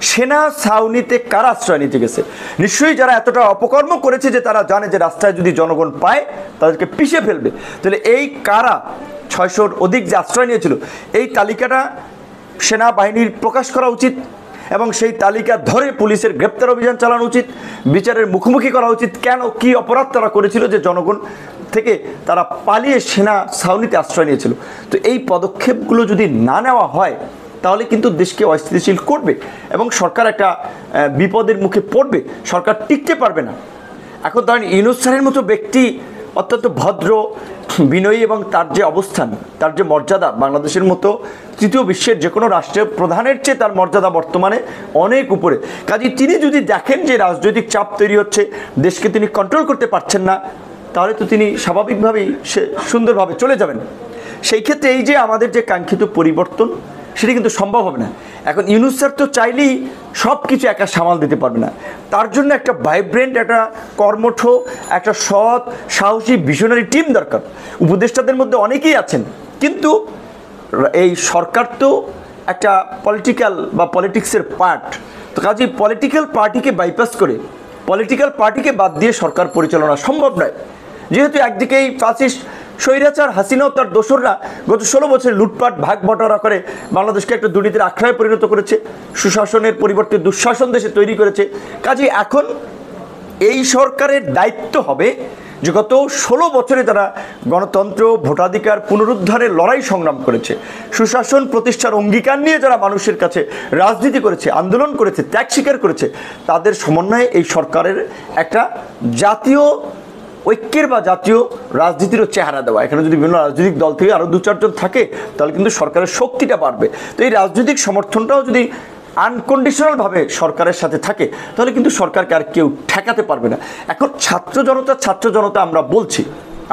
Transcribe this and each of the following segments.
সেনা ছাউনিতে কারা আশ্রয় নিতে গেছে? নিশ্চয়ই যারা এতটা অপকর্ম করেছে যে তারা জানে যে রাস্তায় যদি জনগণ পায় তাদেরকে পিষে ফেলবে। তাহলে এই কারা 600-র অধিক যে আশ্রয় নিয়েছিল এই তালিকাটা সেনাবাহিনীর প্রকাশ করা উচিত এবং সেই তালিকা ধরে পুলিশের গ্রেপ্তার অভিযান চালানো উচিত, বিচারের মুখোমুখি করা উচিত। কেন, কি অপরাধ তারা করেছিল যে জনগণ থেকে তারা পালিয়ে সেনা ছাউনিতে আশ্রয় নিয়েছিল? তো এই পদক্ষেপগুলো যদি না নেওয়া হয় তাহলে কিন্তু দেশকে অস্থিতিশীল করবে এবং সরকার একটা বিপদের মুখে পড়বে, সরকার টিকতে পারবে না। এখন ধরেন ইউনূস স্যারের মতো ব্যক্তি অত্যন্ত ভদ্র, বিনয়ী এবং তার যে অবস্থান, তার যে মর্যাদা, বাংলাদেশের মতো তৃতীয় বিশ্বের যে কোনো রাষ্ট্রের প্রধানের চেয়ে তার মর্যাদা বর্তমানে অনেক উপরে। কাজে তিনি যদি দেখেন যে রাজনৈতিক চাপ তৈরি হচ্ছে, দেশকে তিনি কন্ট্রোল করতে পারছেন না, তাহলে তো তিনি স্বাভাবিকভাবেই সুন্দরভাবে চলে যাবেন। সেই ক্ষেত্রে এই যে আমাদের যে কাঙ্ক্ষিত পরিবর্তন সেটা কিন্তু সম্ভব হবে না। এখন ইউনূস স্যার তো চাইলেই সব কিছু একা সামাল দিতে পারবে না, তার জন্য একটা ভাইব্রেন্ট, একটা কর্মঠ, একটা সৎ, সাহসী, ভিশনারি টিম দরকার। উপদেষ্টাদের মধ্যে অনেকেই আছেন, কিন্তু এই সরকার তো একটা পলিটিক্যাল বা পলিটিক্সের পার্ট। তো কাজেই পলিটিক্যাল পার্টিকে বাইপাস করে, পলিটিক্যাল পার্টিকে বাদ দিয়ে সরকার পরিচালনা সম্ভব নয়। যেহেতু একদিকেই ফ্যাসিস্ট স্বৈরাচার হাসিনা ও তার দোসররা গত 16 বছর লুটপাট ভাগ বটরা করে বাংলাদেশকে একটা দুর্নীতির আখড়ায় পরিণত করেছে, সুশাসনের পরিবর্তে দুঃশাসন দেশে তৈরি করেছে। কাজে এখন এই সরকারের দায়িত্ব হবে যে গত 16 বছরে তারা গণতন্ত্র, ভোটাধিকার পুনরুদ্ধারের লড়াই সংগ্রাম করেছে, সুশাসন প্রতিষ্ঠার অঙ্গীকার নিয়ে যারা মানুষের কাছে রাজনীতি করেছে, আন্দোলন করেছে, ত্যাগ স্বীকার করেছে, তাদের সমন্বয়ে এই সরকারের একটা জাতীয় ঐক্যের বা জাতীয় রাজনীতিরও চেহারা দেওয়া। এখানে যদি বিভিন্ন রাজনৈতিক দল থেকে আরও 2-4 জন থাকে তাহলে কিন্তু সরকারের শক্তিটা বাড়বে। তো এই রাজনৈতিক সমর্থনটাও যদি আনকন্ডিশনালভাবে সরকারের সাথে থাকে তাহলে কিন্তু সরকারকে আর কেউ ঠেকাতে পারবে না। এখন ছাত্র জনতা আমরা বলছি,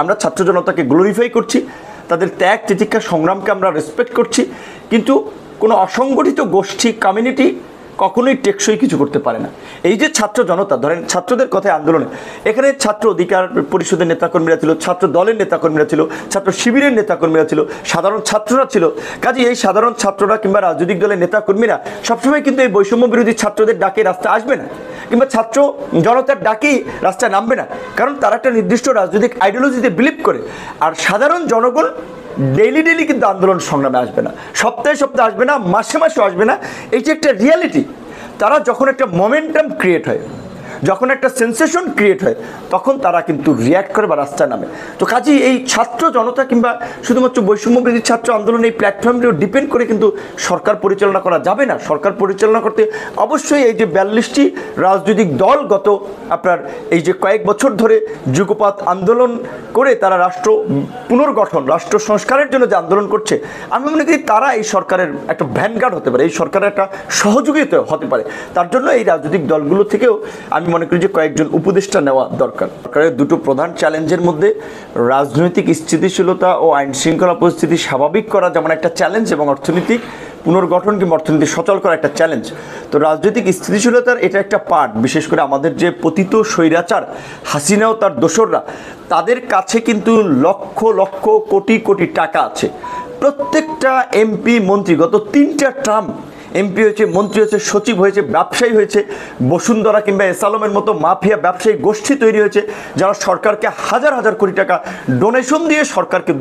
আমরা ছাত্র জনতাকে গ্লোরিফাই করছি, তাদের ত্যাগ তিতিক্ষা সংগ্রামকে আমরা রেসপেক্ট করছি, কিন্তু কোনো অসংগঠিত গোষ্ঠী, কমিউনিটি কখনোই টেকসই কিছু করতে পারে না। এই যে ছাত্র জনতা, ধরেন ছাত্রদের কথায় আন্দোলনে, এখানে ছাত্র অধিকার পরিষদের নেতাকর্মীরা ছিল, ছাত্র দলের নেতাকর্মীরা ছিল, ছাত্র শিবিরের নেতাকর্মীরা ছিল, সাধারণ ছাত্ররা ছিল। কাজে এই সাধারণ ছাত্ররা কিংবা রাজনৈতিক দলের নেতাকর্মীরা সবসময় কিন্তু এই বৈষম্য বিরোধী ছাত্রদের ডাকে রাস্তায় আসবে না, কিংবা ছাত্র জনতার ডাকেই রাস্তায় নামবে না, কারণ তারা একটা নির্দিষ্ট রাজনৈতিক আইডিওলজিতে বিলিভ করে। আর সাধারণ জনগণ ডেইলি কিন্তু আন্দোলন সংগ্রামে আসবে না, সপ্তাহে আসবে না, মাসে আসবে না। এই যে একটা রিয়ালিটি, তারা যখন একটা মোমেন্টাম ক্রিয়েট হয়, যখন একটা সেন্সেশন ক্রিয়েট হয়, তখন তারা কিন্তু রিয়্যাক্ট করে বা রাস্তায় নামে। তো কাজেই এই ছাত্র জনতা কিংবা শুধুমাত্র বৈষম্যবিরোধী ছাত্র আন্দোলন, এই প্ল্যাটফর্মটিও ডিপেন্ড করে কিন্তু সরকার পরিচালনা করা যাবে না। সরকার পরিচালনা করতে অবশ্যই এই যে 42টি রাজনৈতিক দল গত আপনার এই যে কয়েক বছর ধরে যুগপাত আন্দোলন করে তারা রাষ্ট্র পুনর্গঠন, রাষ্ট্র সংস্কারের জন্য যে আন্দোলন করছে, আমি মনে করি তারা এই সরকারের একটা ভ্যানগার্ড হতে পারে, এই সরকারের একটা সহযোগিতা হতে পারে। তার জন্য এই রাজনৈতিক দলগুলো থেকেও আমি মনে করি যে কয়েকজন উপদেষ্টা নেওয়া দরকার। সরকারের দুটো প্রধান চ্যালেঞ্জের মধ্যে রাজনৈতিক স্থিতিশীলতা ও আইন শৃঙ্খলা পরিস্থিতি স্বাভাবিক করা যেমন একটা চ্যালেঞ্জ, এবং অর্থনৈতিক পুনর্গঠন কিংবা অর্থনীতি সচল করা একটা চ্যালেঞ্জ। তো রাজনৈতিক স্থিতিশীলতার এটা একটা পার্ট। বিশেষ করে আমাদের যে পতিত স্বৈরাচার হাসিনা ও তার দোসররা, তাদের কাছে কিন্তু লক্ষ লক্ষ কোটি কোটি টাকা আছে। প্রত্যেকটা এমপি মন্ত্রী গত 3টা টার্ম এমপি হয়েছে, মন্ত্রী হয়েছে, সচিব হয়েছে, ব্যবসায়ী হয়েছে, বসুন্ধরা কিংবা এসালমের মতো মাফিয়া ব্যবসায়ী গোষ্ঠী তৈরি হয়েছে, যারা সরকারকে হাজার হাজার কোটি টাকা ডোনেশন দিয়ে সরকারকে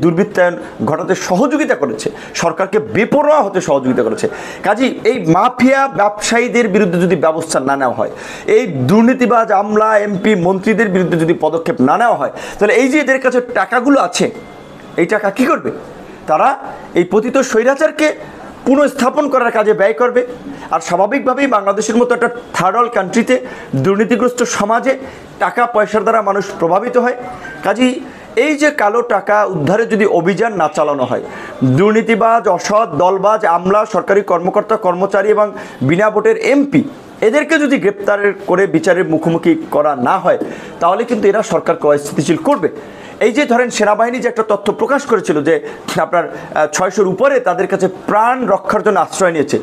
দুর্বৃত্তায়ন ঘটাতে সহযোগিতা করেছে, সরকারকে বেপরোয়া হতে সহযোগিতা করেছে। কাজেই এই মাফিয়া ব্যবসায়ীদের বিরুদ্ধে যদি ব্যবস্থা না নেওয়া হয়, এই দুর্নীতিবাজ আমলা এমপি মন্ত্রীদের বিরুদ্ধে যদি পদক্ষেপ না নেওয়া হয়, তাহলে এই যে এদের কাছে টাকাগুলো আছে, এই টাকা কী করবে? তারা এই পতিত স্বৈরাচারকে পুনঃস্থাপন করার কাজে ব্যয় করবে। আর স্বাভাবিকভাবেই বাংলাদেশের মতো একটা থার্ড ওয়ার্ল্ড কান্ট্রিতে, দুর্নীতিগ্রস্ত সমাজে টাকা পয়সার দ্বারা মানুষ প্রভাবিত হয়। কাজেই এই যে কালো টাকা উদ্ধারে যদি অভিযান না চালানো হয়, দুর্নীতিবাজ, অসৎ, দলবাজ, আমলা, সরকারি কর্মকর্তা কর্মচারী এবং বিনা ভোটের এমপি, এদেরকে যদি গ্রেপ্তার করে বিচারের মুখোমুখি করা না হয়, তাহলে কিন্তু এরা সরকারকে অস্থিতিশীল করবে। এই যে ধরেন সেনাবাহিনী যে একটা তথ্য প্রকাশ করেছিল যে আপনার 600-র উপরে তাদের কাছে প্রাণ রক্ষার জন্য আশ্রয় নিয়েছে,